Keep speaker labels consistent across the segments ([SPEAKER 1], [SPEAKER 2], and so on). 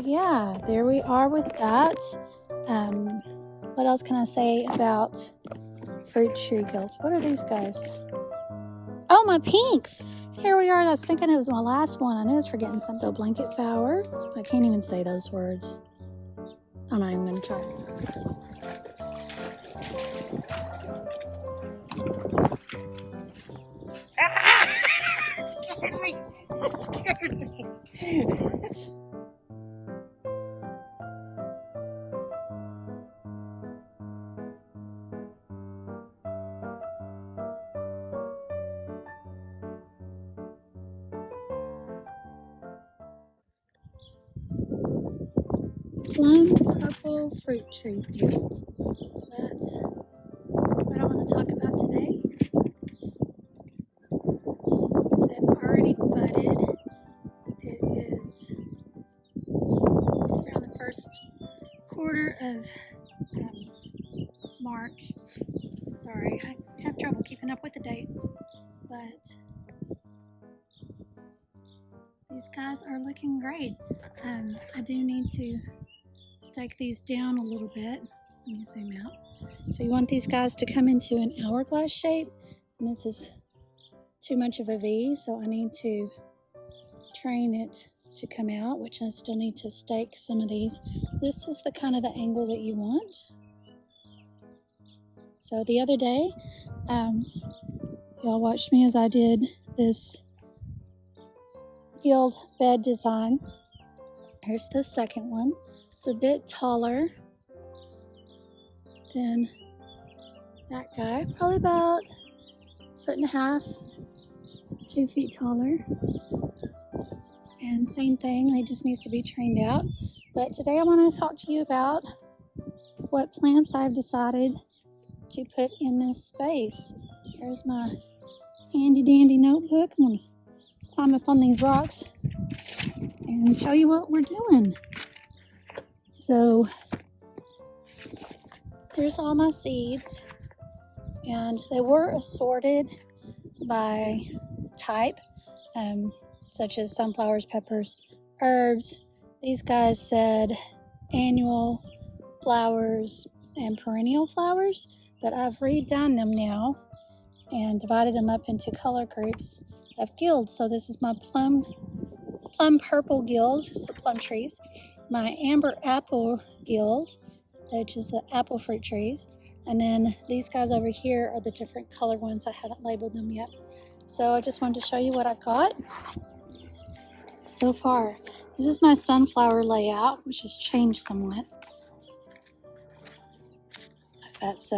[SPEAKER 1] yeah, there we are with that. What else can I say about fruit tree guilds? What are these guys? Oh, my pinks! Here we are. I was thinking it was my last one. I knew I was forgetting something. So blanket flower. I can't even say those words. I'm not even going to try. It scared me. It scared me. Plum purple fruit tree guilds. That's what I want to talk about today. They've already budded. It is around the first quarter of March. Sorry, I have trouble keeping up with the dates, but these guys are looking great. I do need to stake these down a little bit. Let me zoom out. So you want these guys to come into an hourglass shape, and this is too much of a V, so I need to train it to come out, which I still need to stake some of these. This is the kind of the angle that you want. So the other day, y'all watched me as I did this guild bed design. Here's the second one. It's a bit taller than that guy, probably about 1.5 feet, 2 feet taller. And same thing, he just needs to be trained out. But today I want to talk to you about what plants I've decided to put in this space. Here's my handy dandy notebook. I'm going to climb up on these rocks and show you what we're doing. So here's all my seeds, and they were assorted by type, such as sunflowers, peppers, herbs. These guys said annual flowers and perennial flowers, but I've redone them now and divided them up into color groups of guilds. So this is my plum purple guild, so plum trees, my amber apple guild, which is the apple fruit trees, and then these guys over here are the different color ones. I haven't labeled them yet. So I just wanted to show you what I got so far. This is my sunflower layout, which has changed somewhat. That's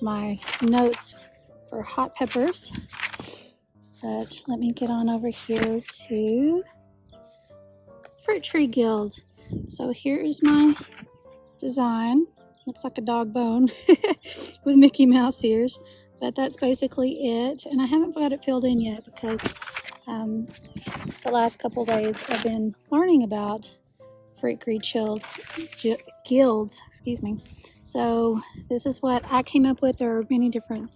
[SPEAKER 1] my notes for hot peppers. But let me get on over here to Fruit Tree Guild. So here is my design. Looks like a dog bone with Mickey Mouse ears, but that's basically it. And I haven't got it filled in yet because the last couple days I've been learning about Fruit Tree guilds, excuse me. So this is what I came up with. There are many different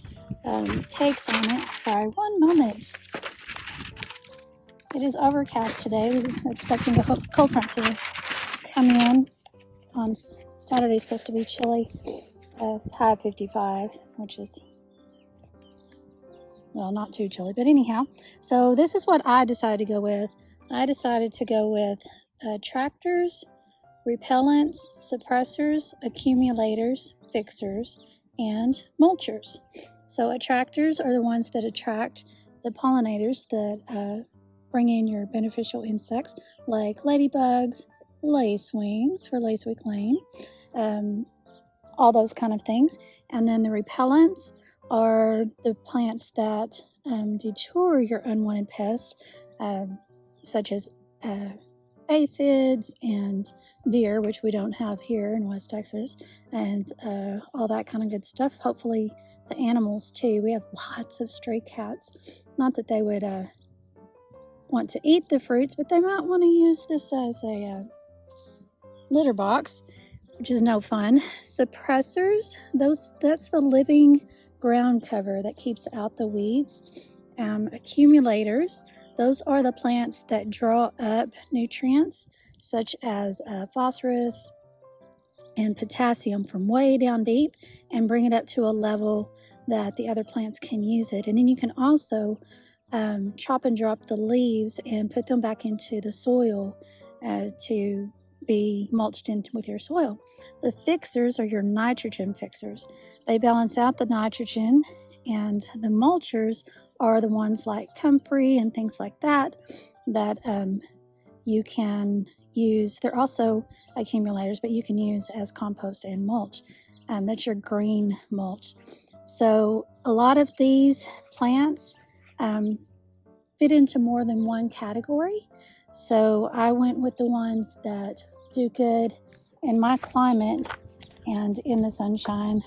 [SPEAKER 1] takes on it. Sorry, one moment. It is overcast today. We're expecting a cold front to come in. On Saturday, it's supposed to be chilly, high 55, which is, well, not too chilly, but anyhow. So this is what I decided to go with. I decided to go with attractors, repellents, suppressors, accumulators, fixers, and mulchers. So attractors are the ones that attract the pollinators that bring in your beneficial insects like ladybugs, lacewings for Lacewing Lane, all those kind of things. And then the repellents are the plants that deter your unwanted pests, such as aphids and deer, which we don't have here in West Texas, and all that kind of good stuff. Hopefully the animals too. We have lots of stray cats. Not that they would want to eat the fruits, but they might want to use this as a litter box, which is no fun. Suppressors, that's the living ground cover that keeps out the weeds. Accumulators, Those are the plants that draw up nutrients such as phosphorus and potassium from way down deep and bring it up to a level that the other plants can use it. And then you can also chop and drop the leaves and put them back into the soil to be mulched in with your soil. The fixers are your nitrogen fixers. They balance out the nitrogen, and the mulchers are the ones like comfrey and things like that you can use. They're also accumulators, but you can use as compost and mulch. That's your green mulch. So a lot of these plants fit into more than one category. So I went with the ones that do good in my climate and in the sunshine.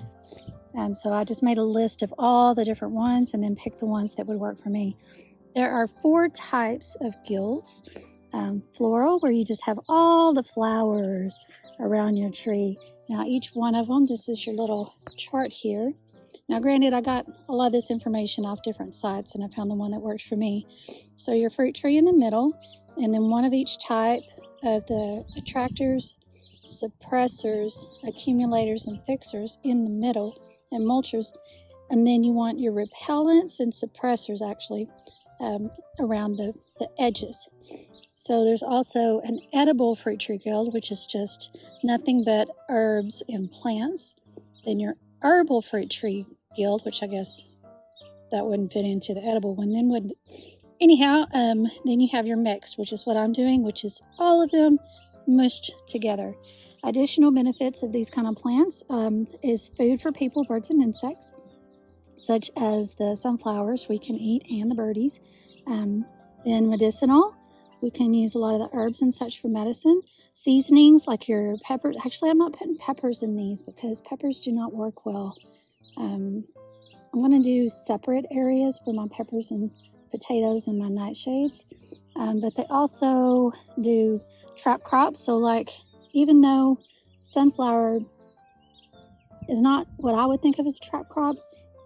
[SPEAKER 1] So I just made a list of all the different ones and then picked the ones that would work for me. There are 4 types of guilds. Floral, where you just have all the flowers around your tree. Now each one of them, this is your little chart here. Now granted, I got a lot of this information off different sites and I found the one that works for me. So your fruit tree in the middle, and then one of each type of the attractors, suppressors, accumulators, and fixers in the middle, and mulchers. And then you want your repellents and suppressors actually around the edges. So there's also an edible fruit tree guild, which is just nothing but herbs and plants. Then your herbal fruit tree guild, which I guess that wouldn't fit into the edible one, then would. Anyhow, then you have your mixed, which is what I'm doing, which is all of them mushed together. Additional benefits of these kind of plants is food for people, birds, and insects, such as the sunflowers we can eat and the birdies. Then medicinal, we can use a lot of the herbs and such for medicine. Seasonings like your peppers. Actually, I'm not putting peppers in these because peppers do not work well. I'm going to do separate areas for my peppers and potatoes and my nightshades. But they also do trap crops. So like, even though sunflower is not what I would think of as a trap crop,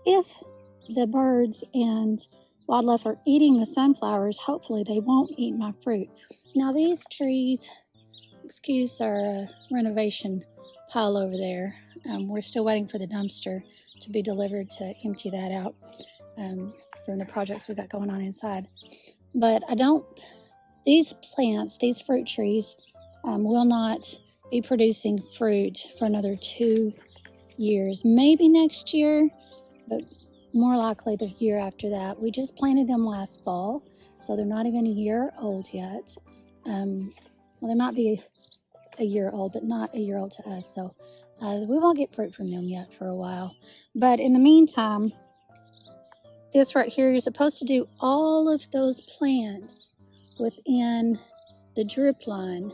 [SPEAKER 1] if the birds and wildlife are eating the sunflowers, hopefully they won't eat my fruit. Now these trees, excuse our renovation pile over there. We're still waiting for the dumpster to be delivered to empty that out from the projects we got going on inside. But these plants, these fruit trees, will not be producing fruit for another 2 years. Maybe next year, but more likely the year after that. We just planted them last fall, so they're not even a year old yet. Well, they might be a year old, but not a year old to us, so we won't get fruit from them yet for a while. But in the meantime, this right here, you're supposed to do all of those plants within the drip line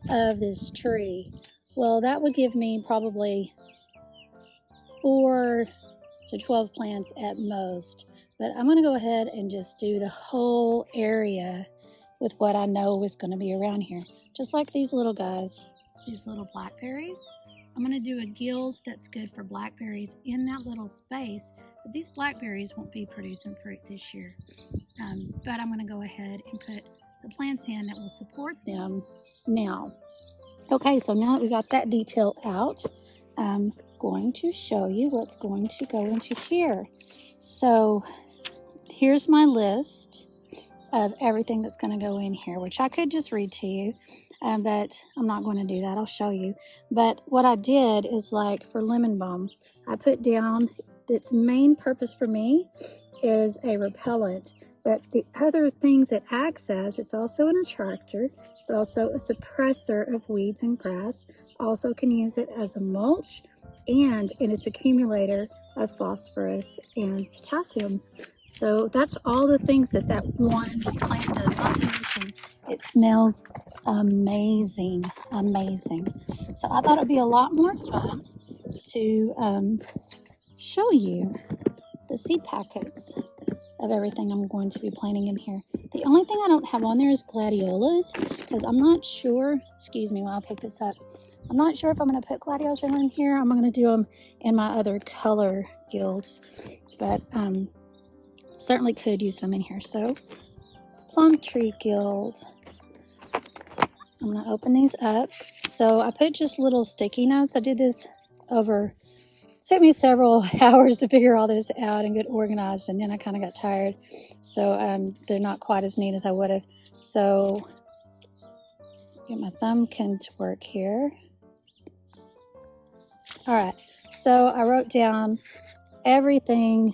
[SPEAKER 1] of this tree. Well, that would give me probably 4 to 12 plants at most, but I'm going to go ahead and just do the whole area with what I know is going to be around here. Just like these little guys, these little blackberries. I'm going to do a guild that's good for blackberries in that little space, but these blackberries won't be producing fruit this year. But I'm going to go ahead and put the plants in that will support them now. Okay, so now that we got that detail out, I'm going to show you what's going to go into here. So here's my list of everything that's going to go in here, which I could just read to you, but I'm not going to do that. I'll show you. But what I did is, like for lemon balm, I put down its main purpose for me is a repellent, but the other things it acts as, it's also an attractor, it's also a suppressor of weeds and grass, also can use it as a mulch, and in its accumulator of phosphorus and potassium. So that's all the things that one plant does, not to mention it smells amazing. So I thought it'd be a lot more fun to show you the seed packets of everything I'm going to be planting in here. The only thing I don't have on there is gladiolas, because I'm not sure, excuse me while I pick this up, I'm not sure if I'm going to put gladiolas in here. I'm going to do them in my other color guilds, but certainly could use them in here. So Plum Tree Guild. I'm going to open these up. So I put just little sticky notes. I did this over, it took me several hours to figure all this out and get organized, and then I kind of got tired. So they're not quite as neat as I would have. So get my thumbkin to work here. All right, so I wrote down everything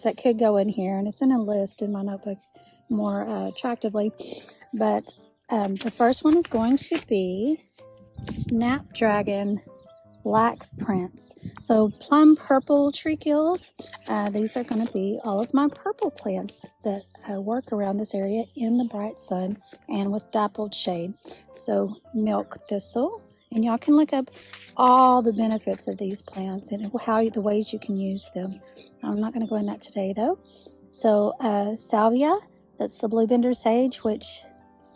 [SPEAKER 1] that could go in here, and it's in a list in my notebook more attractively. But the first one is going to be Snapdragon Black Prints. So Plum Purple Tree Guild. These are going to be all of my purple plants that work around this area in the bright sun and with dappled shade. So Milk Thistle. And y'all can look up all the benefits of these plants and the ways you can use them. I'm not going to go in that today though. So Salvia, that's the Blue Bender Sage, which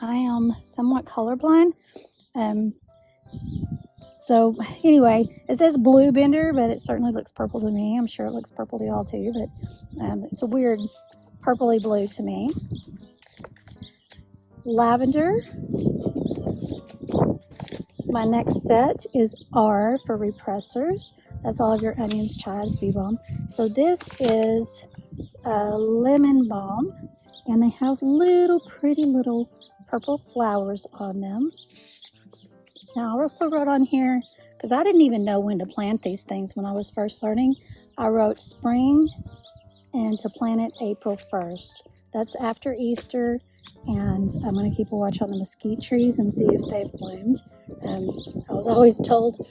[SPEAKER 1] I am somewhat colorblind. So anyway, it says Blue Bender, but it certainly looks purple to me. I'm sure it looks purple to y'all too, but it's a weird purpley blue to me. Lavender. My next set is R for repressors. That's all of your onions, chives, bee balm. So this is lemon balm, and they have pretty little purple flowers on them. Now I also wrote on here, because I didn't even know when to plant these things when I was first learning, I wrote spring and to plant it April 1st. That's after Easter, and I'm going to keep a watch on the mesquite trees and see if they've bloomed. I was always told,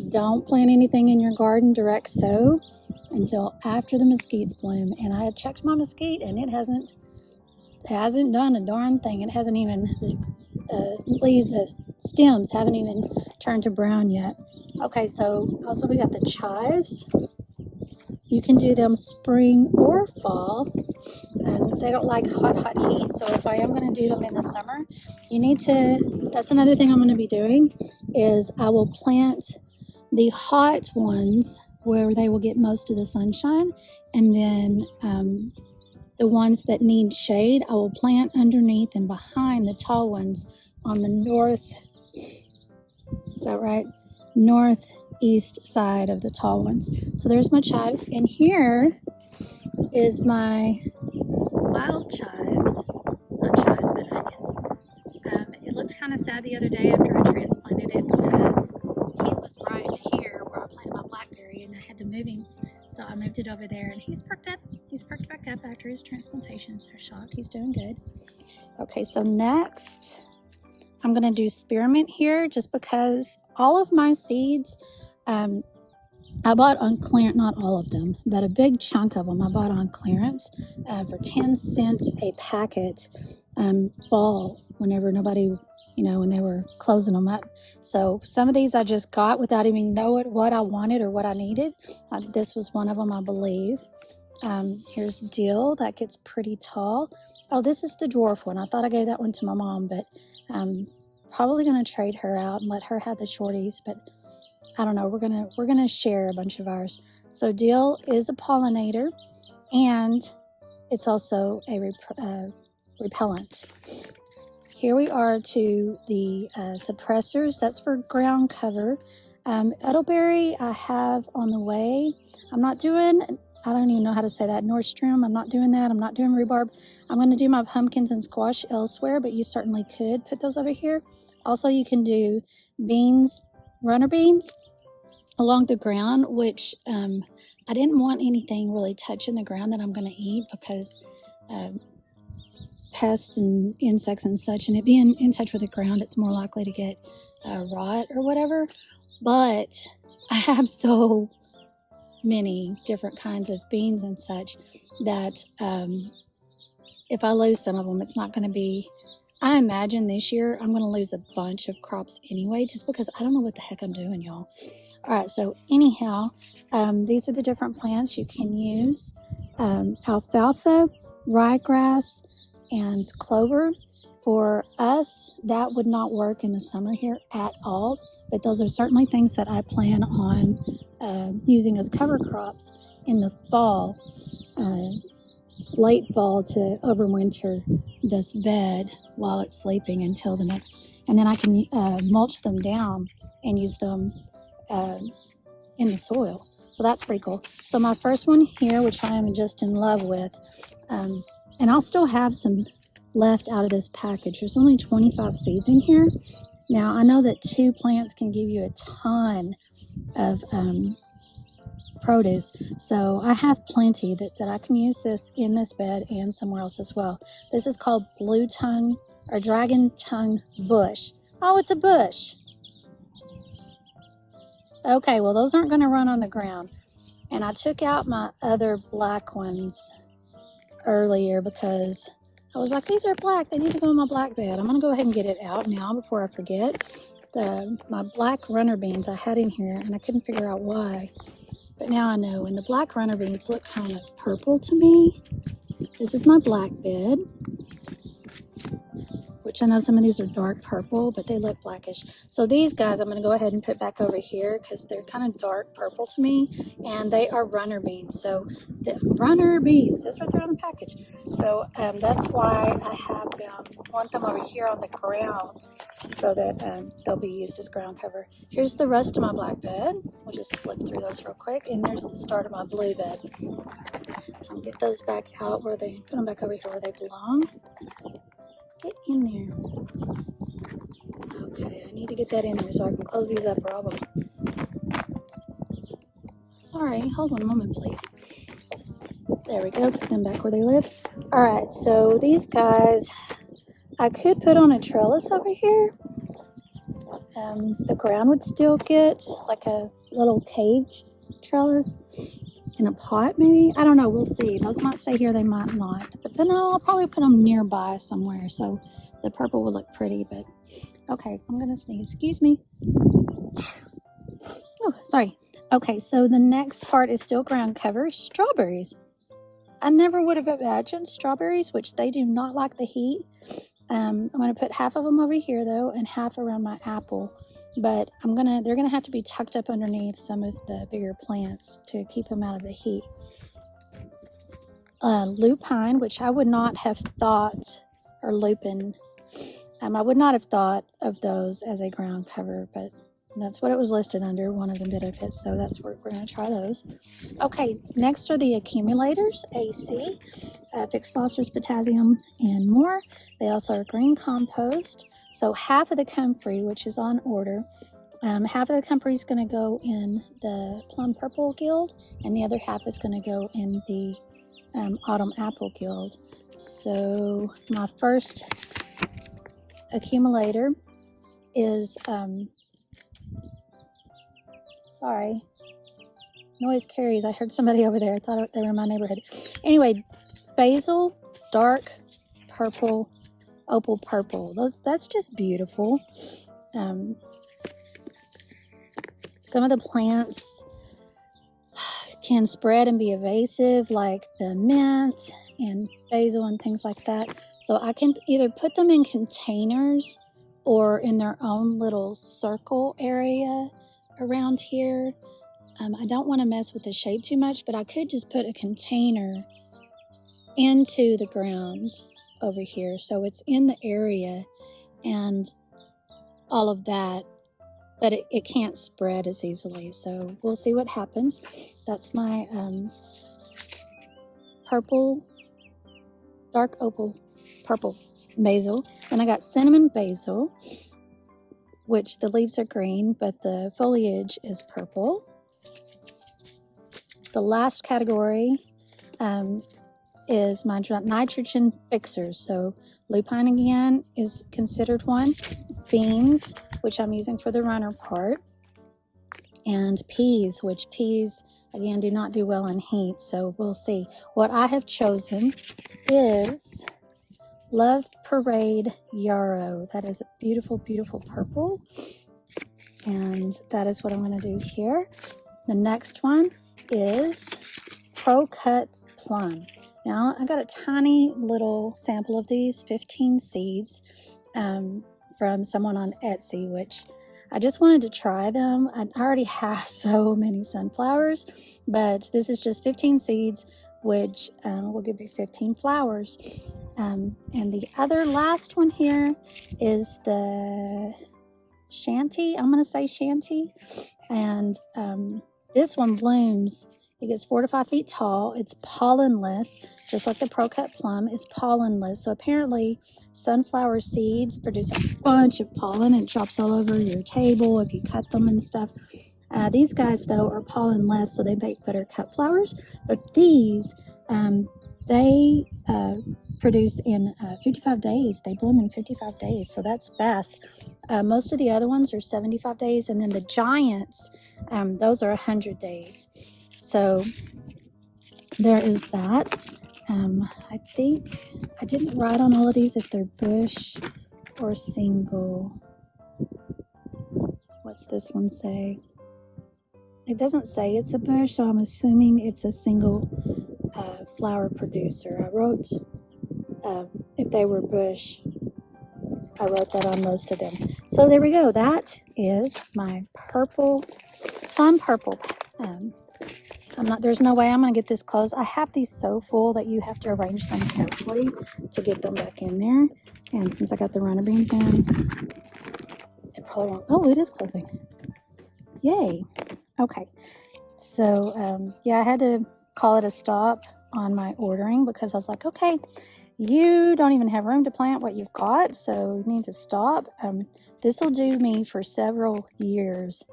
[SPEAKER 1] don't plant anything in your garden direct sow until after the mesquites bloom. And I had checked my mesquite, and it hasn't done a darn thing. It hasn't even, the leaves, the stems haven't even turned to brown yet. Okay, so also we got the chives. You can do them spring or fall, and they don't like hot heat. So if I am going to do them in the summer, that's another thing I'm going to be doing, is I will plant the hot ones where they will get most of the sunshine, and then the ones that need shade, I will plant underneath and behind the tall ones on the northeast side of the tall ones. So there's my chives, and here is my wild chives, not chives but onions. It looked kind of sad the other day after I transplanted it, because he was right here where I planted my blackberry, and I had to move him, so I moved it over there, and he's perked back up after his transplantation. So shock, he's doing good. Okay, so next I'm going to do spearmint here, just because all of my seeds I bought on clearance, not all of them, but a big chunk of them I bought on clearance for 10 cents a packet fall, whenever nobody, when they were closing them up. So some of these I just got without even knowing what I wanted or what I needed. This was one of them, I believe. Here's dill, that gets pretty tall. Oh, this is the dwarf one. I thought I gave that one to my mom, but probably going to trade her out and let her have the shorties, but I don't know. We're gonna share a bunch of ours. So dill is a pollinator, and it's also a repellent. Here we are to the suppressors. That's for ground cover. Elderberry I have on the way. I don't even know how to say that. Nordstrom. I'm not doing that. I'm not doing rhubarb. I'm going to do my pumpkins and squash elsewhere, but you certainly could put those over here. Also, you can do beans, runner beans, along the ground, which I didn't want anything really touching the ground that I'm going to eat, because pests and insects and such, and it being in touch with the ground, it's more likely to get rot or whatever. But I have so many different kinds of beans and such that if I lose some of them, it's not going to be, I imagine this year I'm going to lose a bunch of crops anyway, just because I don't know what the heck I'm doing, y'all. All right, so anyhow, these are the different plants you can use. Alfalfa, ryegrass, and clover. For us, that would not work in the summer here at all, but those are certainly things that I plan on using as cover crops in the fall. late fall to overwinter this bed while it's sleeping until the next, and then I can mulch them down and use them in the soil. So that's pretty cool. So my first one here, which I am just in love with, and I'll still have some left out of this package. There's only 25 seeds in here. Now I know that 2 plants can give you a ton of produce, so I have plenty that I can use this in this bed and somewhere else as well. This is called blue tongue or dragon tongue bush. Oh, it's a bush. Okay, well those aren't going to run on the ground. And I took out my other black ones earlier because I was like, these are black, they need to go in my black bed. I'm going to go ahead and get it out now before I forget. My black runner beans I had in here and I couldn't figure out why. But now I know, and the black runner beans look kind of purple to me. This is my black bed, which I know some of these are dark purple, but they look blackish. So these guys I'm going to go ahead and put back over here because they're kind of dark purple to me, and they are runner beans. So the runner beans, that's right there on the package. So that's why I have them, want them over here on the ground so that they'll be used as ground cover. Here's the rest of my black bed. We'll just flip through those real quick, and there's the start of my blue bed. So I'll get those back out where they, put them back over here where they belong. Get in there. Okay, I need to get that in there so I can close these up or I'll be... Sorry, hold on a moment, please. There we go, put them back where they live. All right, so these guys, I could put on a trellis over here. The ground would still get like a little cage trellis in a pot maybe. I don't know, we'll see. Those might stay here, they might not. But then I'll probably put them nearby somewhere so the purple will look pretty. But okay, I'm gonna sneeze, excuse me. Oh, sorry. Okay, so the next part is still ground cover, strawberries. I never would have imagined strawberries, which they do not like the heat. I'm going to put half of them over here though and half around my apple, but they're going to have to be tucked up underneath some of the bigger plants to keep them out of the heat. Lupine, which I would not have thought, or lupin, I would not have thought of those as a ground cover, but that's what it was listed under, one of the benefits, so that's where we're going to try those. Okay, next are the accumulators, AC, fixed phosphorus, potassium, and more. They also are green compost. So half of the comfrey, which is on order, half of the comfrey is going to go in the plum purple guild, and the other half is going to go in the autumn apple guild. So my first accumulator is... sorry, noise carries. I heard somebody over there. I thought they were in my neighborhood. Anyway, basil, dark purple, opal purple. That's just beautiful. Some of the plants can spread and be invasive, like the mint and basil and things like that. So I can either put them in containers or in their own little circle area around here. I don't want to mess with the shade too much, but I could just put a container into the ground over here so it's in the area and all of that, but it can't spread as easily. So we'll see what happens. That's my purple, dark opal purple basil. Then I got cinnamon basil, which the leaves are green, but the foliage is purple. The last category is my nitrogen fixers. So lupine again is considered one. Beans, which I'm using for the runner part. And peas, which peas, again, do not do well in heat. So we'll see. What I have chosen is Love Parade Yarrow. That is a beautiful, beautiful purple. And that is what I'm going to do here. The next one is Pro Cut Plum. Now, I got a tiny little sample of these, 15 seeds, from someone on Etsy, which I just wanted to try them. I already have so many sunflowers, but this is just 15 seeds which will give you 15 flowers. And the other last one here is the shanty. I'm going to say shanty. And this one blooms. It gets 4 to 5 feet tall. It's pollenless, just like the Pro-Cut plum is pollenless. So apparently sunflower seeds produce a bunch of pollen. It drops all over your table if you cut them and stuff. These guys, though, are pollenless, so they make better cut flowers. But these, they produce in 55 days. They bloom in 55 days, so that's fast. Most of the other ones are 75 days, and then the giants, those are 100 days. So there is that. I think I didn't write on all of these if they're bush or single. What's this one say? It doesn't say it's a bush, so I'm assuming it's a single flower producer. I wrote, if they were bush, I wrote that on most of them. So there we go. That is my purple, fun purple. There's no way I'm going to get this closed. I have these so full that you have to arrange them carefully to get them back in there. And since I got the runner beans in, it probably won't. Oh, it is closing. Yay. Okay. So, yeah, I had to call it a stop on my ordering because I was like, okay, you don't even have room to plant what you've got, so you need to stop. This will do me for several years.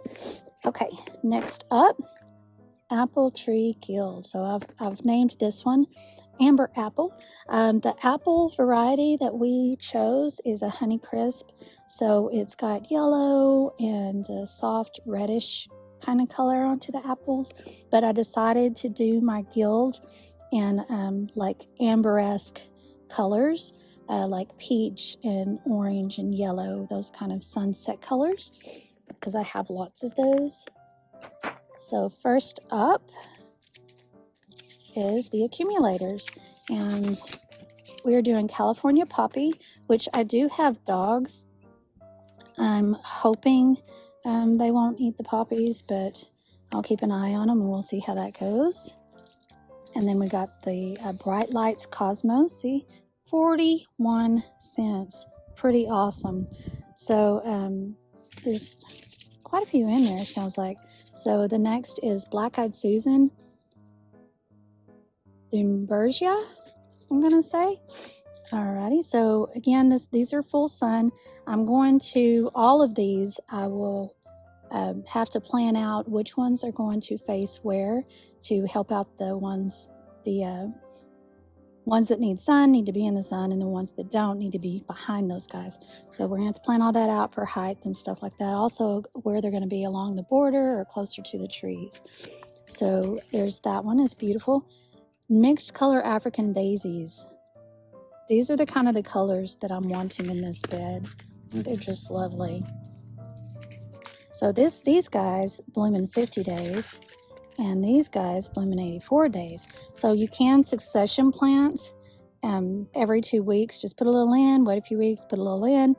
[SPEAKER 1] Okay, next up, apple tree guild. So I've named this one Amber Apple. The apple variety that we chose is a Honeycrisp. So it's got yellow and a soft reddish kind of color onto the apples. But I decided to do my guild in like amber-esque colors, like peach and orange and yellow, those kind of sunset colors, because I have lots of those. So first up is the accumulators, and we're doing California Poppy, which I do have dogs. I'm hoping they won't eat the poppies, but I'll keep an eye on them and we'll see how that goes. And then we got the Bright Lights Cosmos. See, 41 cents. Pretty awesome. So there's quite a few in there, sounds like. So the next is Black Eyed Susan Thunbergia, I'm going to say. Alrighty, so again, these are full sun. I'm going to, all of these, I will have to plan out which ones are going to face where to help out the ones that need sun need to be in the sun, and the ones that don't need to be behind those guys. So we're going to have to plan all that out for height and stuff like that. Also, where they're going to be along the border or closer to the trees. So there's that one. It's beautiful. Mixed color African daisies. These are the kind of the colors that I'm wanting in this bed. They're just lovely. So these guys bloom in 50 days, and these guys bloom in 84 days. So you can succession plant every 2 weeks. Just put a little in, wait a few weeks, put a little in.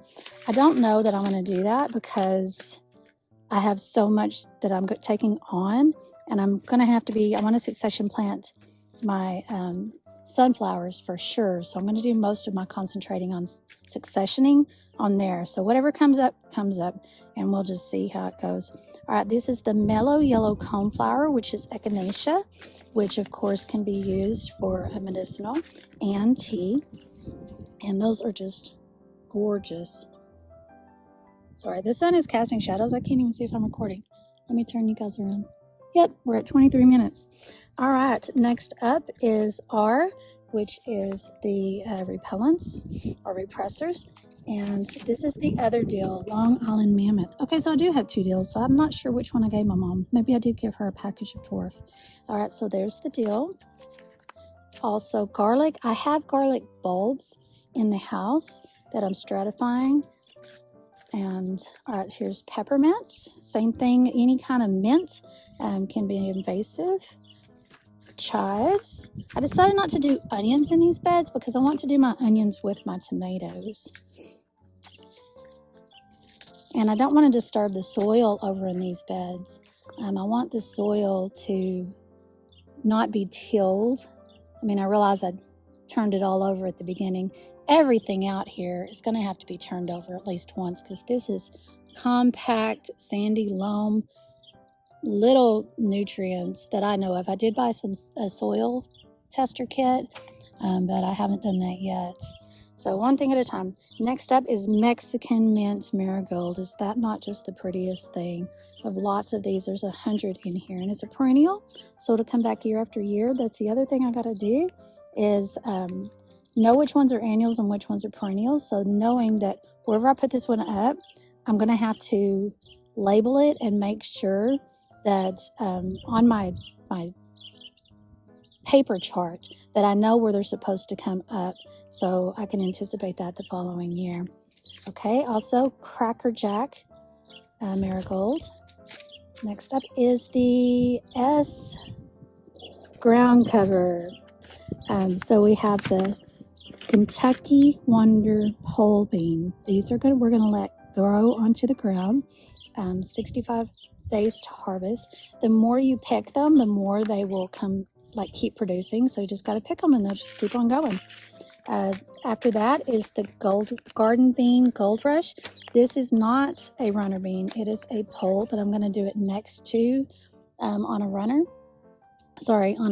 [SPEAKER 1] I don't know that I'm going to do that because I have so much that I'm taking on, and I'm going to have to be, I want to succession plant my sunflowers for sure. So I'm going to do most of my concentrating on successioning on there. So whatever comes up, and we'll just see how it goes. All right, this is the mellow yellow coneflower, which is echinacea, which of course can be used for a medicinal and tea. And those are just gorgeous. Sorry, the sun is casting shadows. I can't even see if I'm recording. Let me turn you guys around. Yep, we're at 23 minutes. All right, next up is R, which is the repellents or repressors. And this is the other deal, Long Island Mammoth. Okay, so I do have 2 deals, so I'm not sure which one I gave my mom. Maybe I did give her a package of dwarf. All right, so there's the deal. Also, garlic. I have garlic bulbs in the house that I'm stratifying. And all right, here's peppermint. Same thing, any kind of mint can be invasive. Chives. I decided not to do onions in these beds because I want to do my onions with my tomatoes. And I don't want to disturb the soil over in these beds. I want the soil to not be tilled I mean, I realize I turned it all over at the beginning. Everything out here is going to have to be turned over at least once because this is compact, sandy loam, little nutrients that I know of. I did buy a soil tester kit, but I haven't done that yet. So one thing at a time. Next up is Mexican mint marigold. Is that not just the prettiest thing? I have lots of these. There's 100 in here, and it's a perennial, so it'll come back year after year. That's the other thing I got to do is know which ones are annuals and which ones are perennials. So knowing that wherever I put this one up, I'm going to have to label it and make sure that on my paper chart that I know where they're supposed to come up, so I can anticipate that the following year. Okay, also Cracker Jack marigold. Next up is the S ground cover. So we have the Kentucky Wonder pole bean. These are good. We're going to let grow onto the ground. 65 days to harvest. The more you pick them, the more they will come, like keep producing. So you just got to pick them and they'll just keep on going. After that is the garden bean Gold Rush. This is not a runner bean. It is a pole, but I'm going to do it next to on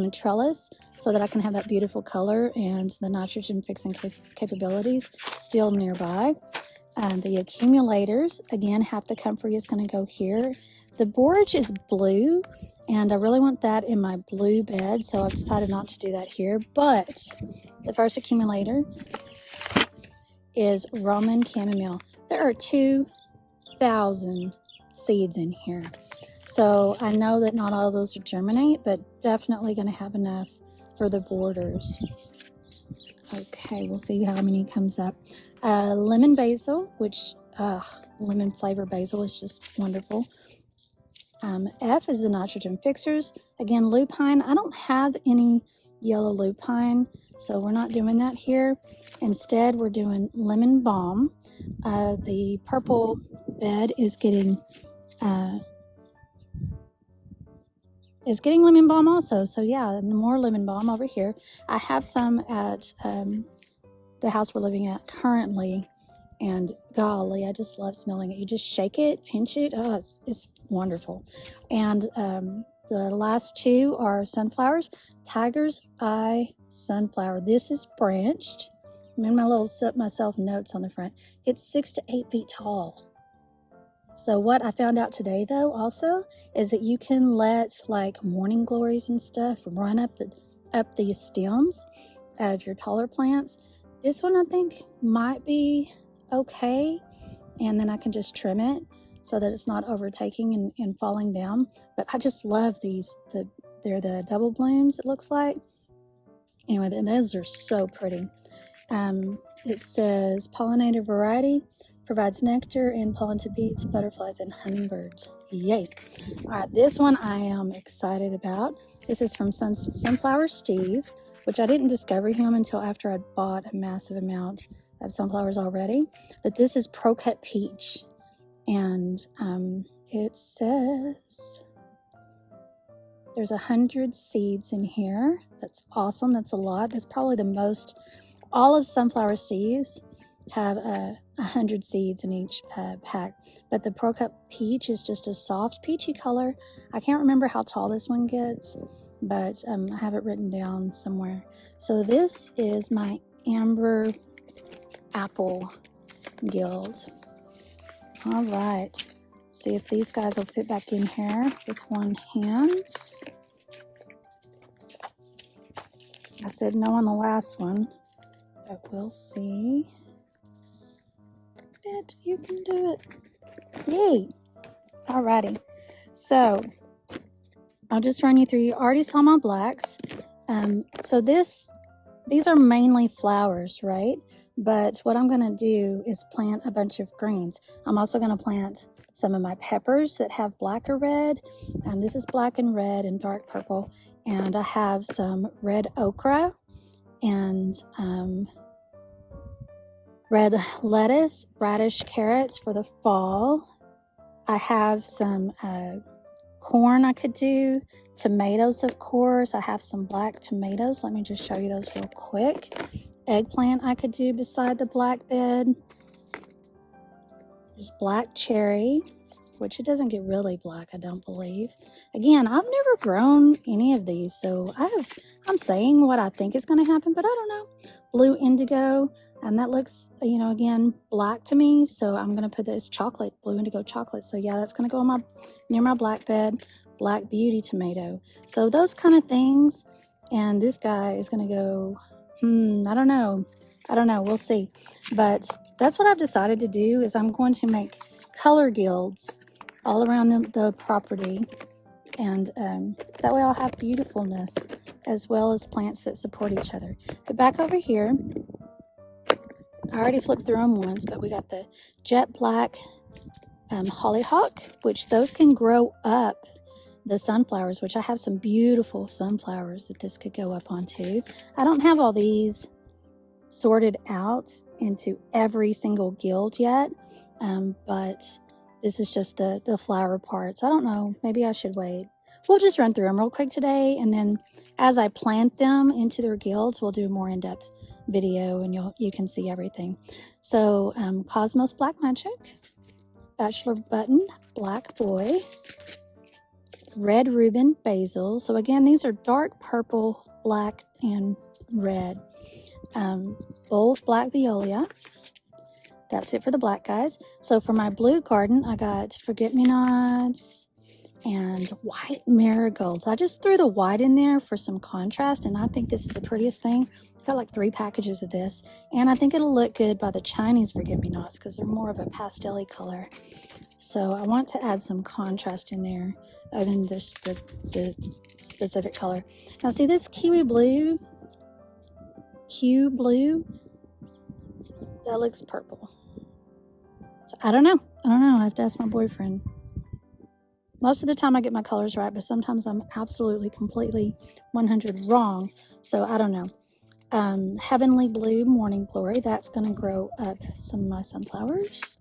[SPEAKER 1] a trellis, so that I can have that beautiful color and the nitrogen fixing capabilities still nearby. The accumulators, again, half the comfrey is going to go here. The borage is blue, and I really want that in my blue bed, so I've decided not to do that here. But the first accumulator is Roman chamomile. There are 2,000 seeds in here. So I know that not all of those will germinate, but definitely going to have enough for the borders. Okay, we'll see how many comes up. Lemon basil, which lemon flavored basil is just wonderful. F is the nitrogen fixers. Again, lupine. I don't have any yellow lupine, so we're not doing that here. Instead, we're doing lemon balm. The purple bed is getting lemon balm also. So yeah, more lemon balm over here. I have some at the house we're living at currently, and golly, I just love smelling it. You just shake it, pinch it. Oh, it's wonderful. And the last two are sunflowers. Tiger's Eye sunflower. This is branched. I'm in my little myself notes on the front. It's 6 to 8 feet tall. So what I found out today, though, also, is that you can let like morning glories and stuff run up the stems of your taller plants. This one I think might be okay, and then I can just trim it so that it's not overtaking and falling down. But I just love these. They're the double blooms, it looks like. Anyway, those are so pretty. It says pollinator variety. Provides nectar and pollen to bees, butterflies, and hummingbirds. Yay. All right, this one I am excited about. This is from Sunflower Steve, which I didn't discover him until after I'd bought a massive amount of sunflowers already. But this is Pro-Cut Peach. And it says there's 100 seeds in here. That's awesome. That's a lot. That's probably the most. All of Sunflower Steve's have 100 seeds in each pack, but the Pro-Cut Peach is just a soft peachy color. I can't remember how tall this one gets, but I have it written down somewhere. So this is my Amber Apple Guild. All right, see if these guys will fit back in here with one hand. I said no on the last one, but we'll see. You can do it. Yay. Alrighty. So I'll just run you through. You already saw my blacks. So these are mainly flowers, right? But what I'm going to do is plant a bunch of greens. I'm also going to plant some of my peppers that have black or red. This is black and red and dark purple. And I have some red okra and red lettuce, radish, carrots for the fall. I have some Corn I could do. Tomatoes, of course. I have some black tomatoes. Let me just show you those real quick. Eggplant I could do beside the black bed. There's black cherry, which it doesn't get really black, I don't believe. Again, I've never grown any of these, so I'm saying what I think is going to happen, but I don't know. Blue indigo, and that looks, you know, again, black to me, so I'm going to put this chocolate, blue indigo chocolate. So yeah, that's going to go on near my black bed. Black beauty tomato. So those kind of things, and this guy is going to go, I don't know. We'll see. But that's what I've decided to do, is I'm going to make color guilds all around the property, and that way I'll have beautifulness as well as plants that support each other. But back over here, I already flipped through them once, but we got the jet black hollyhock, which those can grow up the sunflowers, which I have some beautiful sunflowers that this could go up onto. I don't have all these sorted out into every single guild yet, but this is just the flower parts. I don't know, maybe I should wait. We'll just run through them real quick today, and then as I plant them into their guilds, we'll do a more in-depth video, and you can see everything. So Cosmos Black Magic, Bachelor Button Black Boy, Red Ribbon Basil. So again, these are dark purple, black, and red. Bowls Black Viola. That's it for the black guys. So for my blue garden, I got Forget-Me-Nots and white marigolds. I just threw the white in there for some contrast, and I think this is the prettiest thing. I've got like 3 packages of this, and I think it'll look good by the Chinese Forget-Me-Nots because they're more of a pastel-y color. So I want to add some contrast in there other than just the specific color. Now see this Q blue, that looks purple. So I don't know. I have to ask my boyfriend. Most of the time I get my colors right, but sometimes I'm absolutely, completely 100 wrong. So I don't know. Heavenly Blue Morning Glory, that's going to grow up some of my sunflowers.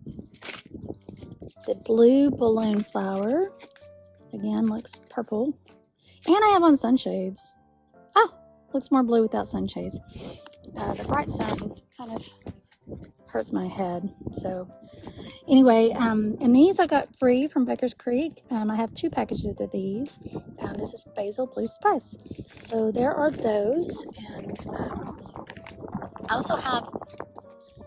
[SPEAKER 1] The blue balloon flower, again, looks purple. And I have on sunshades. Oh, looks more blue without sunshades. The bright sun kind of hurts my head. So anyway, and these I got free from Becker's Creek. I have 2 packages of these. This is Basil Blue Spice. So there are those. And I also have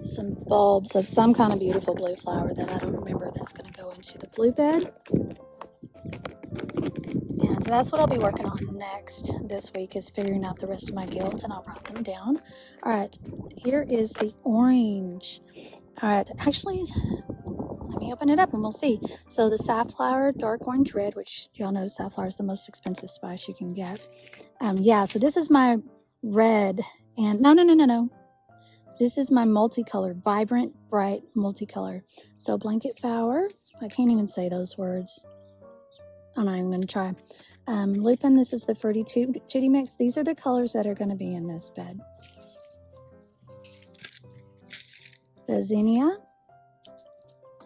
[SPEAKER 1] some bulbs of some kind of beautiful blue flower that I don't remember, that's going to go into the blue bed. And that's what I'll be working on next this week, is figuring out the rest of my guilds, and I'll write them down. All right, here is the orange. All right, actually, let me open it up and we'll see. So the safflower, dark orange red, which y'all know safflower is the most expensive spice you can get. Yeah, so this is my red, and no. This is my multicolored, vibrant, bright multicolor. So blanket flower, I can't even say those words. I'm not even going to try. Lupin, this is the Fruity Tootie Mix. These are the colors that are going to be in this bed. The zinnia,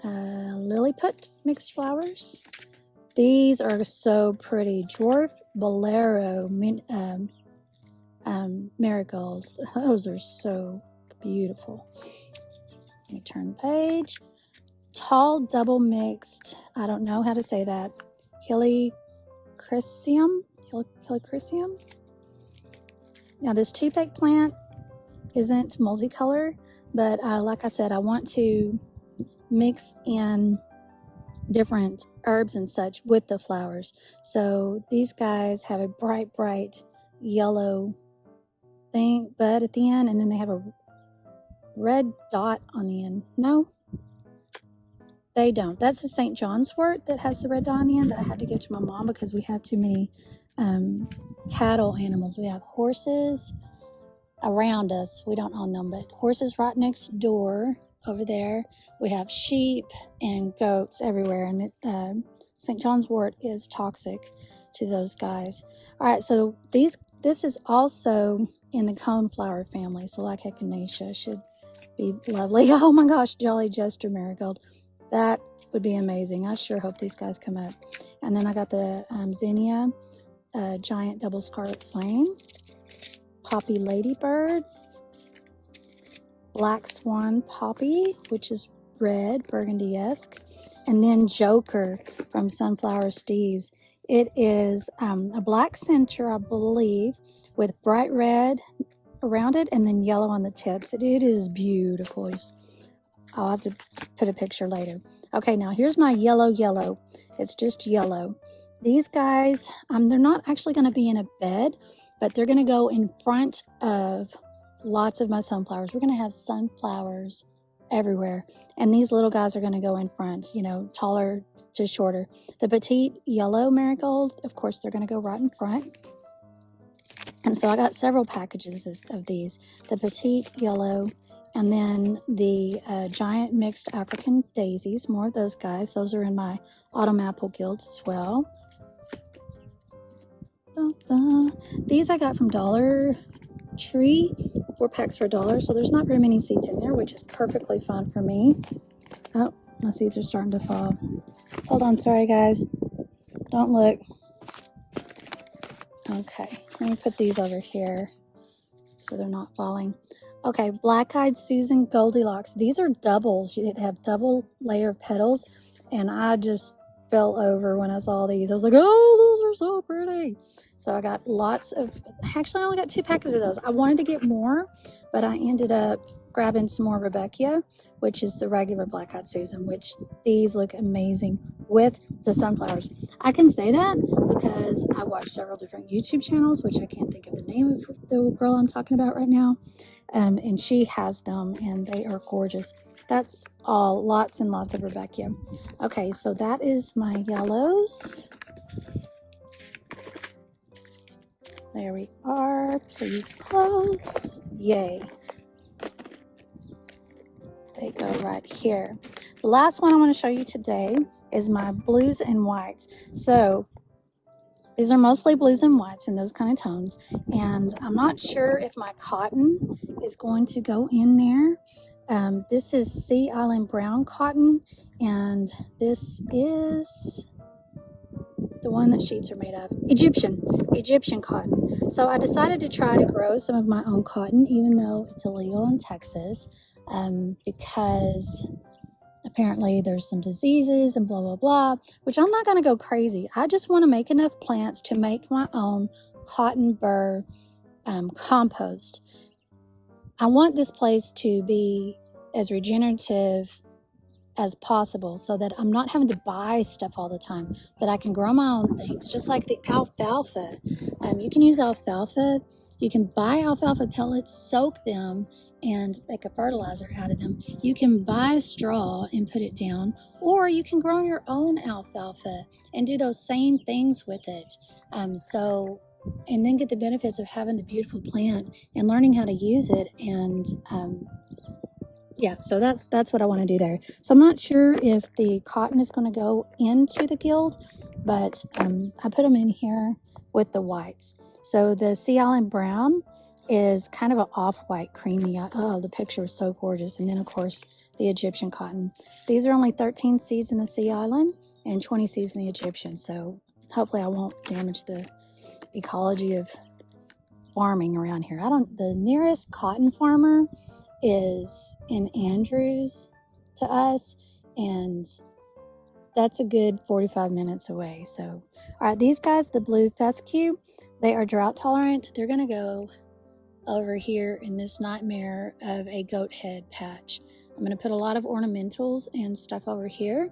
[SPEAKER 1] Lilliput mixed flowers. These are so pretty. Dwarf Bolero marigolds. Those are so beautiful. Let me turn the page. Tall double mixed, I don't know how to say that, Helichrysum. Now this toothache plant isn't multicolor, but like I said, I want to mix in different herbs and such with the flowers. So these guys have a bright yellow bud at the end, and then they have a red dot on the end. No, they don't. That's the St. John's wort that has the red dot on the end that I had to give to my mom because we have too many cattle animals. We have horses around us. We don't own them, but horses right next door over there. We have sheep and goats everywhere, and St. John's wort is toxic to those guys. All right, so this is also in the coneflower family, so like echinacea should be lovely. Oh my gosh, Jolly Jester Marigold. That would be amazing. I sure hope these guys come up. And then I got the zinnia, giant double scarlet flame, poppy ladybird, black swan poppy, which is red, burgundy-esque, and then Joker from Sunflower Steve's. It is a black center, I believe, with bright red around it and then yellow on the tips. It is beautiful. I'll have to put a picture later. Okay, now here's my yellow. It's just yellow. These guys, they're not actually going to be in a bed, but they're going to go in front of lots of my sunflowers. We're going to have sunflowers everywhere. And these little guys are going to go in front, you know, taller to shorter. The petite yellow marigold, of course, they're going to go right in front. And so I got several packages of these. The petite yellow, and then the giant mixed African daisies, more of those guys. Those are in my autumn apple guilds as well. These I got from Dollar Tree, 4 packs for $1, so there's not very many seeds in there, which is perfectly fine for me. Oh, my seeds are starting to fall. Hold on, sorry guys. Don't look. Okay, let me put these over here so they're not falling. Okay, Black-Eyed Susan Goldilocks. These are doubles. They have double layer of petals, and I just fell over when I saw these. I was like, oh, those are so pretty. So I got lots of, actually I only got 2 packets of those. I wanted to get more, but I ended up grabbing some more Rebecca, which is the regular Black-Eyed Susan, which these look amazing with the sunflowers. I can say that because I watch several different YouTube channels, which I can't think of the name of the girl I'm talking about right now. And she has them, and they are gorgeous. That's all, lots and lots of Rebecca. Okay, so that is my yellows. There we are. Please close. Yay. They go right here. The last one I want to show you today is my blues and whites. So these are mostly blues and whites in those kind of tones. And I'm not sure if my cotton is going to go in there. This is Sea Island Brown cotton. And this is the one that sheets are made of. Egyptian cotton. So I decided to try to grow some of my own cotton, even though it's illegal in Texas, because apparently there's some diseases and blah, blah, blah, which I'm not going to go crazy. I just want to make enough plants to make my own cotton burr compost. I want this place to be as regenerative as possible so that I'm not having to buy stuff all the time, that I can grow my own things, just like the alfalfa. You can use alfalfa. You can buy alfalfa pellets, soak them, and make a fertilizer out of them. You can buy straw and put it down, or you can grow your own alfalfa and do those same things with it. And then get the benefits of having the beautiful plant and learning how to use it. And yeah, so that's what I want to do there. So I'm not sure if the cotton is going to go into the guild, but I put them in here with the whites. So the Sea Island Brown is kind of an off-white, creamy. Oh, the picture is so gorgeous. And then, of course, the Egyptian cotton. These are only 13 seeds in the Sea Island and 20 seeds in the Egyptian. So hopefully I won't damage the ecology of farming around here. The nearest cotton farmer is in Andrews to us, and that's a good 45 minutes away. So, all right, these guys, the blue fescue, they are drought tolerant. They're going to go over here in this nightmare of a goat head patch. I'm going to put a lot of ornamentals and stuff over here,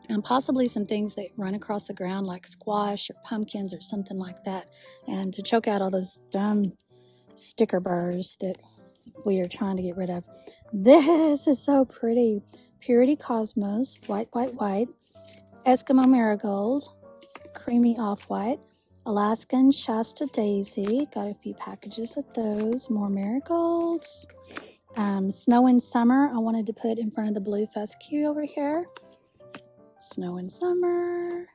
[SPEAKER 1] and possibly some things that run across the ground like squash or pumpkins or something like that, and to choke out all those dumb sticker burrs that we are trying to get rid of. This is so pretty. Purity Cosmos, white, Eskimo Marigold, creamy off-white, Alaskan Shasta Daisy, got a few packages of those, more marigolds, Snow in Summer, I wanted to put in front of the blue fescue over here, Snow in Summer,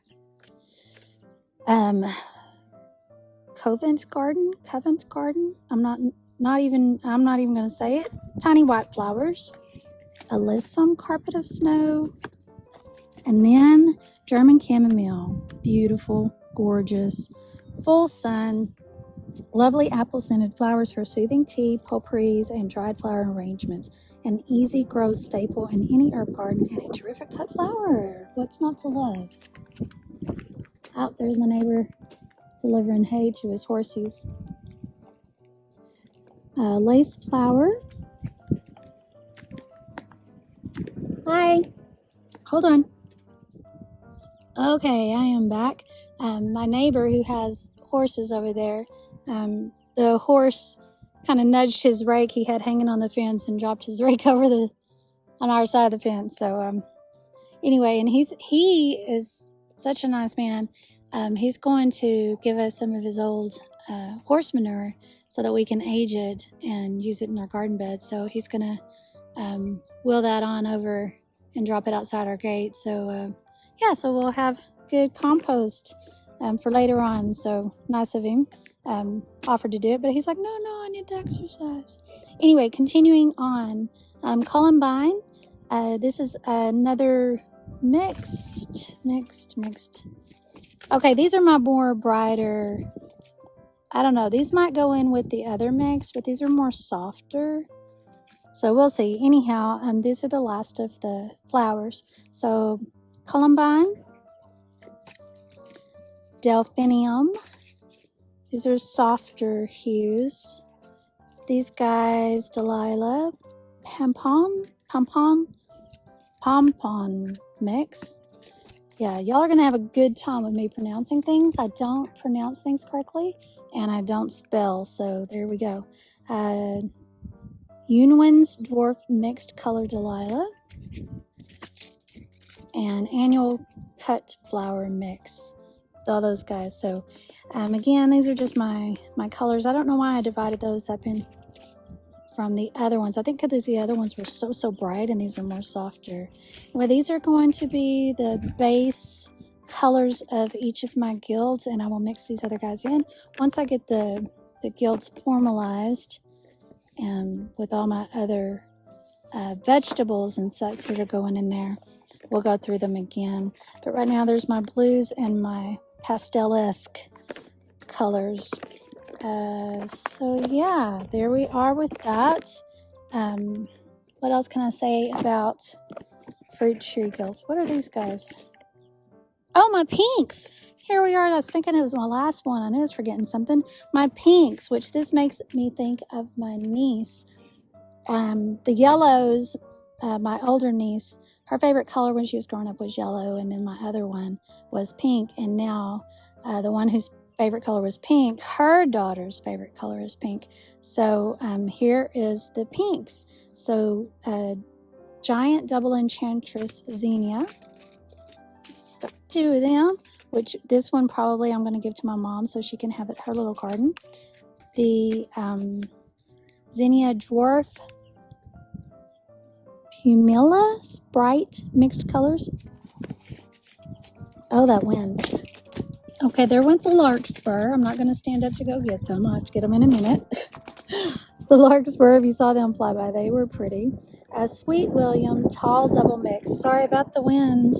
[SPEAKER 1] Covent Garden, I'm not even going to say it, Tiny White Flowers, alyssum carpet of snow, and then German chamomile. Beautiful, gorgeous, full sun, lovely apple-scented flowers for soothing tea, potpourris, and dried flower arrangements. An easy grow staple in any herb garden and a terrific cut flower. What's not to love? Oh, there's my neighbor delivering hay to his horses. Lace flower. Hi. Hold on. Okay, I am back. My neighbor who has horses over there, the horse kind of nudged his rake he had hanging on the fence and dropped his rake on our side of the fence. So anyway, and he is such a nice man. He's going to give us some of his old horse manure so that we can age it and use it in our garden bed. So he's going to wheel that on over and drop it outside our gate. So yeah, so we'll have good compost for later on. So nice of him. Offered to do it, but he's like, no, I need the exercise. Anyway, continuing on. Columbine. This is another mixed. Okay, these are my more brighter. I don't know. These might go in with the other mix, but these are more softer. So we'll see. Anyhow, these are the last of the flowers. So Columbine, Delphinium. These are softer hues. These guys, Delilah, Pompon mix. Yeah, y'all are going to have a good time with me pronouncing things. I don't pronounce things correctly, and I don't spell, so there we go. Unwin's Dwarf Mixed Color Delilah, and Annual Cut Flower Mix. All those guys. So again, these are just my colors. I don't know why I divided those up in from the other ones. I think because the other ones were so bright and these are more softer. Anyway, these are going to be the base colors of each of my guilds, and I will mix these other guys in once I get the guilds formalized with all my other vegetables and such that are going in there. We'll go through them again, but right now there's my blues and my pastel-esque colors. So yeah, there we are with that. What else can I say about fruit tree guilds? What are these guys? Oh, my pinks. Here we are. I was thinking it was my last one. I knew I was forgetting something. My pinks, which this makes me think of my niece. The yellows, my older niece, her favorite color when she was growing up was yellow, and then my other one was pink, and now the one whose favorite color was pink, her daughter's favorite color is pink. So here is the pinks. So giant double enchantress zinnia. Got two of them, which this one probably I'm going to give to my mom so she can have it her little garden. The zinnia dwarf Pumila Sprite mixed colors. Oh, that wind. Okay, there went the larkspur. I'm not going to stand up to go get them. I'll have to get them in a minute. The larkspur, if you saw them fly by, they were pretty. Sweet William, tall double mix. Sorry about the wind.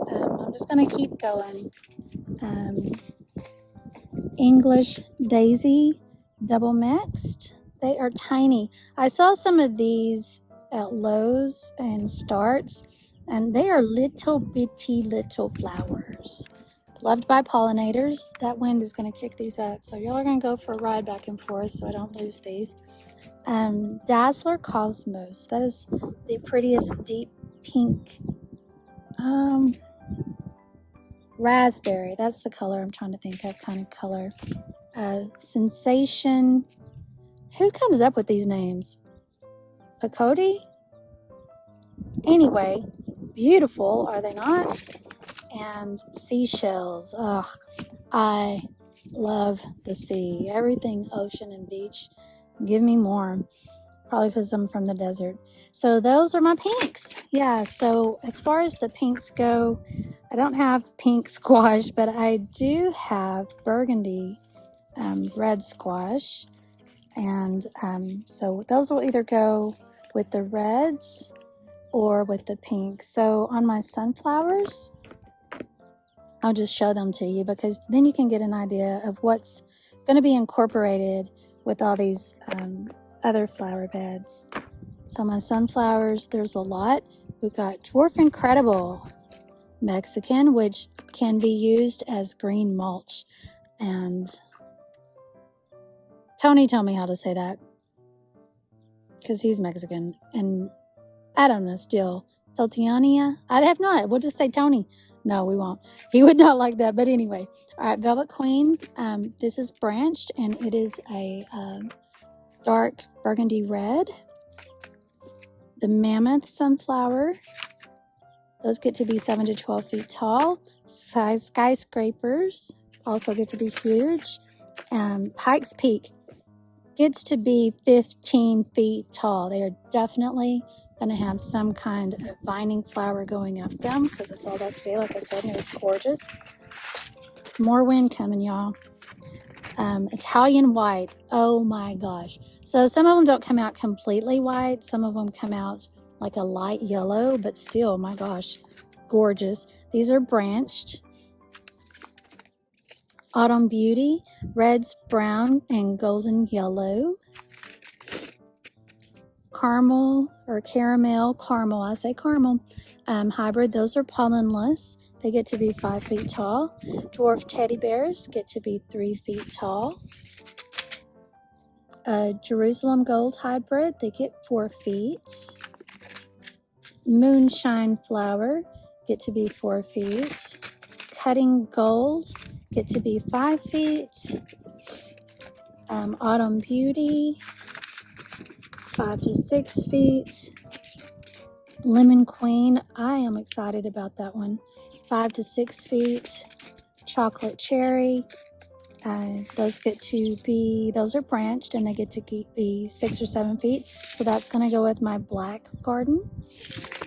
[SPEAKER 1] I'm just going to keep going. English daisy, double mixed. They are tiny. I saw some of these at Lowe's and Starts, and they are little bitty little flowers. Loved by pollinators. That wind is going to kick these up, so y'all are going to go for a ride back and forth so I don't lose these. Dazzler Cosmos. That is the prettiest deep pink raspberry. That's the color I'm trying to think of, kind of color. Sensation. Who comes up with these names? Pacody? Anyway, beautiful, are they not? And seashells. Ugh, I love the sea. Everything ocean and beach. Give me more. Probably because I'm from the desert. So those are my pinks. Yeah, so as far as the pinks go, I don't have pink squash, but I do have burgundy red squash. And so those will either go with the reds or with the pink. So on my sunflowers, I'll just show them to you because then you can get an idea of what's going to be incorporated with all these other flower beds. So my sunflowers, there's a lot. We've got Dwarf Incredible Mexican, which can be used as green mulch. And Tony told me how to say that because he's Mexican. And I don't know, still. Toltiania? I have not. We'll just say Tony. No, we won't. He would not like that. But anyway. All right, Velvet Queen. This is branched, and it is a dark burgundy red. The Mammoth Sunflower. Those get to be 7 to 12 feet tall. Skyscrapers also get to be huge. Pikes Peak gets to be 15 feet tall. They are definitely going to have some kind of vining flower going up them because I saw that today, like I said, and it was gorgeous. More wind coming, y'all. Italian White. Oh my gosh. So some of them don't come out completely white. Some of them come out like a light yellow, but still, my gosh, gorgeous. These are branched. Autumn Beauty, reds, brown, and golden yellow. Caramel or caramel, I say caramel, hybrid. Those are pollenless. They get to be 5 feet tall. Dwarf teddy bears get to be 3 feet tall. Jerusalem Gold hybrid, they get 4 feet. Moonshine flower get to be 4 feet. Cutting Gold get to be 5 feet. Autumn Beauty, 5 to 6 feet. Lemon Queen, I am excited about that one. 5 to 6 feet. Chocolate Cherry, those get to be, those are branched and they get to be 6 or 7 feet. So that's going to go with my black garden.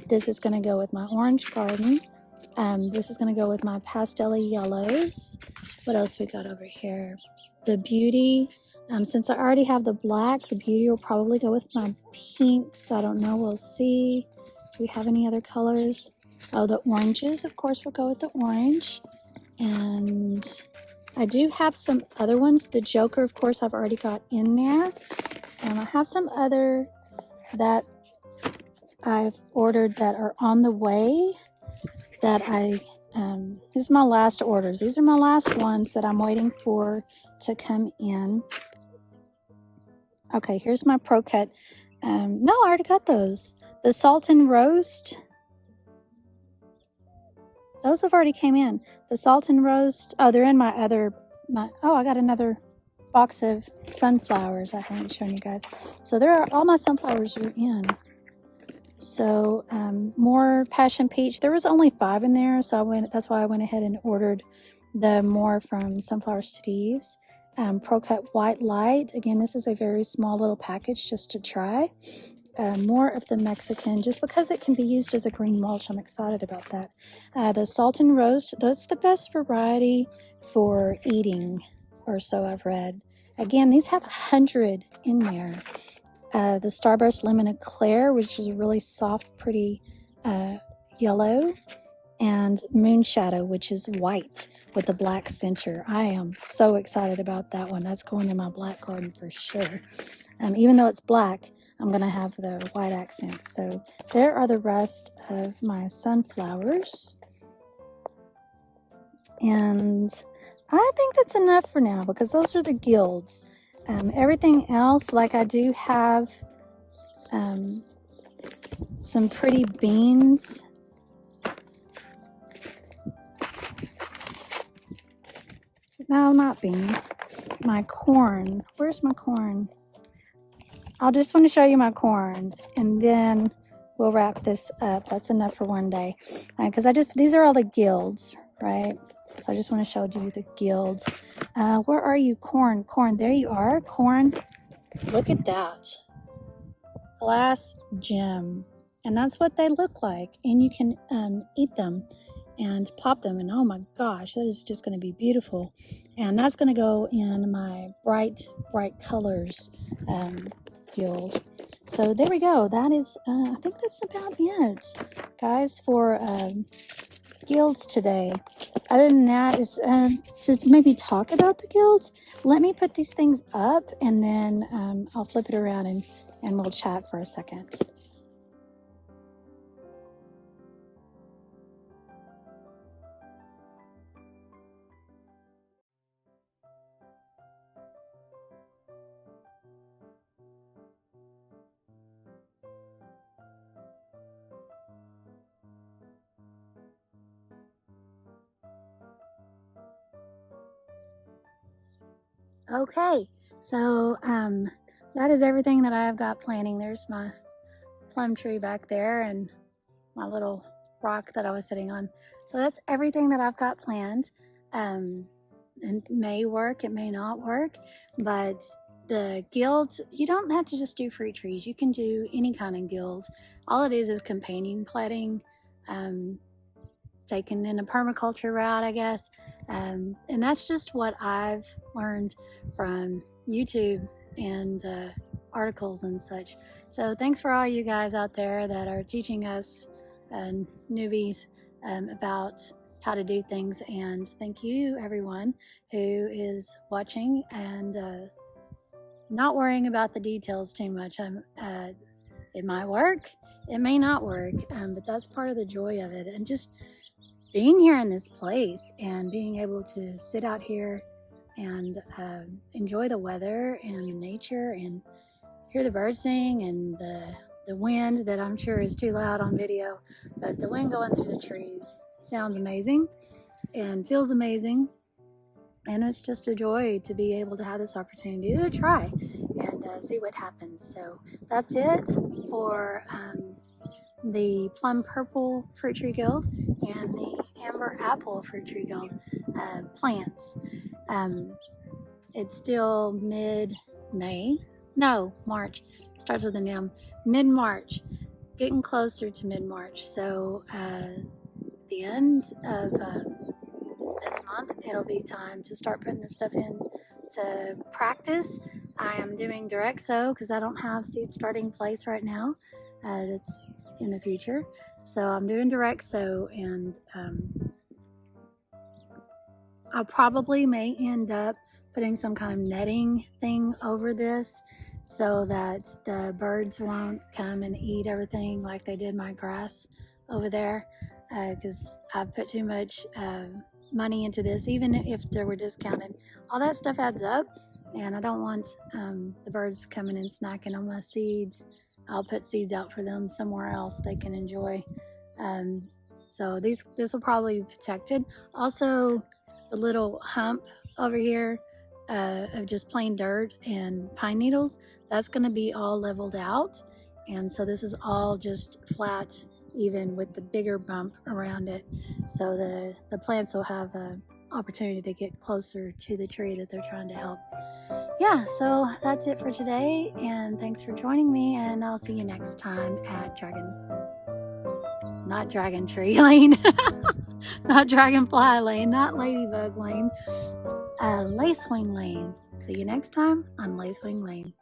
[SPEAKER 1] This is going to go with my orange garden. This is going to go with my pastel yellows. What else we got over here? The Beauty. Since I already have the black, the Beauty will probably go with my pinks. I don't know. We'll see. Do we have any other colors? Oh, the oranges, of course, will go with the orange. And I do have some other ones. The Joker, of course, I've already got in there. And I have some other that I've ordered that are on the way that these are my last orders. These are my last ones that I'm waiting for to come in. Okay, here's my Pro Cut. No, I already got those. The Salt and Roast. Those have already came in. The Salt and Roast. Oh, they're in my other. I got another box of sunflowers I haven't shown you guys. So all my sunflowers are in. So more Passion Peach. There was only 5 in there, so that's why I went ahead and ordered the more from Sunflower Steve's. Pro Cut White Light. Again, this is a very small little package just to try. More of the Mexican, just because it can be used as a green mulch. I'm excited about that. The Salt and Roast, that's the best variety for eating, or so I've read. Again, these have 100 in there. The Starburst Lemon Eclair, which is a really soft, pretty yellow. And Moonshadow, which is white with the black center. I am so excited about that one. That's going in my black garden for sure. Even though it's black, I'm going to have the white accents. So there are the rest of my sunflowers. And I think that's enough for now because those are the guilds. Everything else, like I do have some pretty beans. No, not beans. My corn. Where's my corn? I'll just want to show you my corn, and then we'll wrap this up. That's enough for one day. Because these are all the guilds, right? So I just want to show you the guilds. Where are you, corn? Corn, there you are. Corn, look at that. Glass gem. And that's what they look like. And you can eat them and pop them, and oh my gosh, that is just going to be beautiful. And that's going to go in my bright colors guild. So there we go. That is, I think that's about it, guys, for guilds today. Other than that is to maybe talk about the guilds. Let me put these things up, and then I'll flip it around and we'll chat for a second. Okay, so that is everything that I've got planning. There's my plum tree back there and my little rock that I was sitting on. So that's everything that I've got planned. It may work, it may not work, but the guilds, you don't have to just do fruit trees. You can do any kind of guild. All it is companion planting, taken in a permaculture route, I guess. And that's just what I've learned from YouTube and articles and such. So thanks for all you guys out there that are teaching us newbies about how to do things. And thank you, everyone who is watching and not worrying about the details too much. It might work, it may not work, but that's part of the joy of it. And just being here in this place and being able to sit out here and enjoy the weather and the nature and hear the birds sing and the wind that I'm sure is too loud on video, but the wind going through the trees sounds amazing and feels amazing. And it's just a joy to be able to have this opportunity to try and see what happens. So that's it for the Plum Purple Fruit Tree Guild and the Amber Apple Fruit Tree Guild plants. It's still mid-May. No, March. It starts with an M. Mid-March. Getting closer to mid-March. So at the end of this month, it'll be time to start putting this stuff in to practice. I am doing direct sow because I don't have seed starting place right now. That's in the future. So I'm doing direct sow, and I probably may end up putting some kind of netting thing over this so that the birds won't come and eat everything like they did my grass over there, because I've put too much money into this. Even if they were discounted, all that stuff adds up, and I don't want the birds coming and snacking on my seeds. I'll put seeds out for them somewhere else they can enjoy. So this will probably be protected. Also, the little hump over here of just plain dirt and pine needles, that's going to be all leveled out. And so this is all just flat, even with the bigger bump around it. So the plants will have an opportunity to get closer to the tree that they're trying to help. Yeah, so that's it for today, and thanks for joining me, and I'll see you next time at not Dragon Tree Lane, not Dragonfly Lane, not Ladybug Lane, Lacewing Lane. See you next time on Lacewing Lane.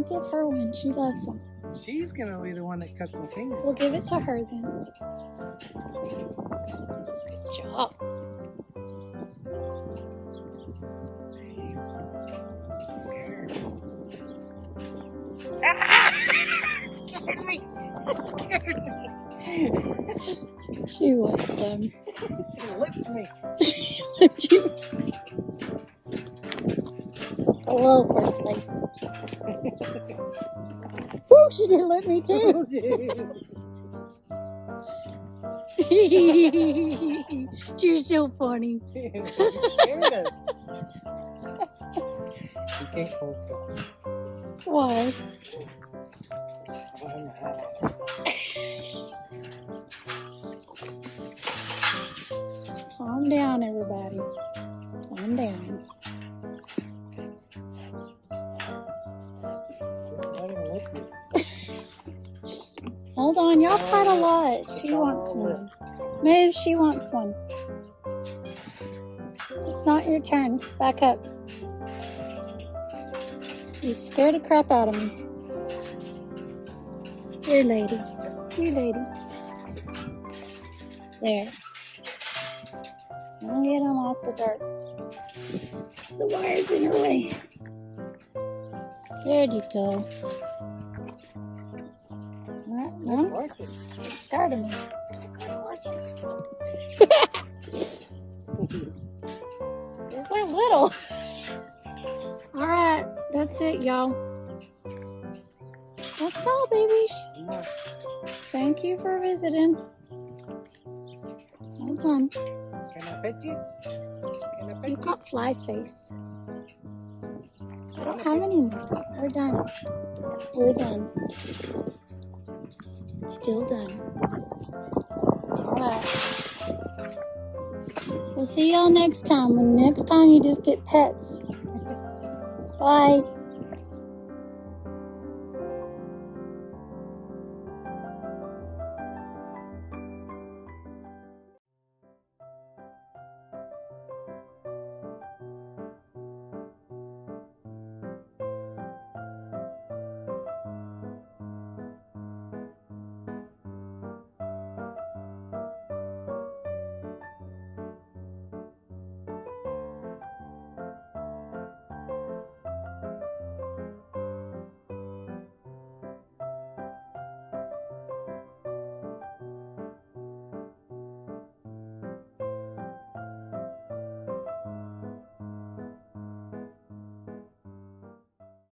[SPEAKER 1] give her one. She loves them.
[SPEAKER 2] She's gonna be the one that cuts my fingers.
[SPEAKER 1] We'll give it to her then. Good job.
[SPEAKER 2] Babe, I'm scared. It scared me. It scared me.
[SPEAKER 1] She wants some.
[SPEAKER 2] She licked me.
[SPEAKER 1] She licked you. Hello, horse face. Woo, she did lick me too. You're so funny.
[SPEAKER 2] You scared us. You can't post that.
[SPEAKER 1] Why?
[SPEAKER 2] I'm mad.
[SPEAKER 1] Calm down, everybody. Calm down.
[SPEAKER 2] Just let him lick me.
[SPEAKER 1] Hold on, y'all fight a lot. She wants one. Move, she wants one. It's not your turn. Back up. You scared the crap out of me. Here, lady. Here, lady. There. Don't get them off the dirt. The wire's in her way. There you go. No,
[SPEAKER 2] Horses.
[SPEAKER 1] you scared of me. These are little. Alright, that's it, y'all. That's all, babies. Thank you for visiting. Hold on.
[SPEAKER 2] Can I pet you? Can I pet
[SPEAKER 1] You
[SPEAKER 2] you?
[SPEAKER 1] got fly face. I don't have any more. We're done. We're done. Still done. Alright. We'll see y'all next time. And next time you just get pets. Bye.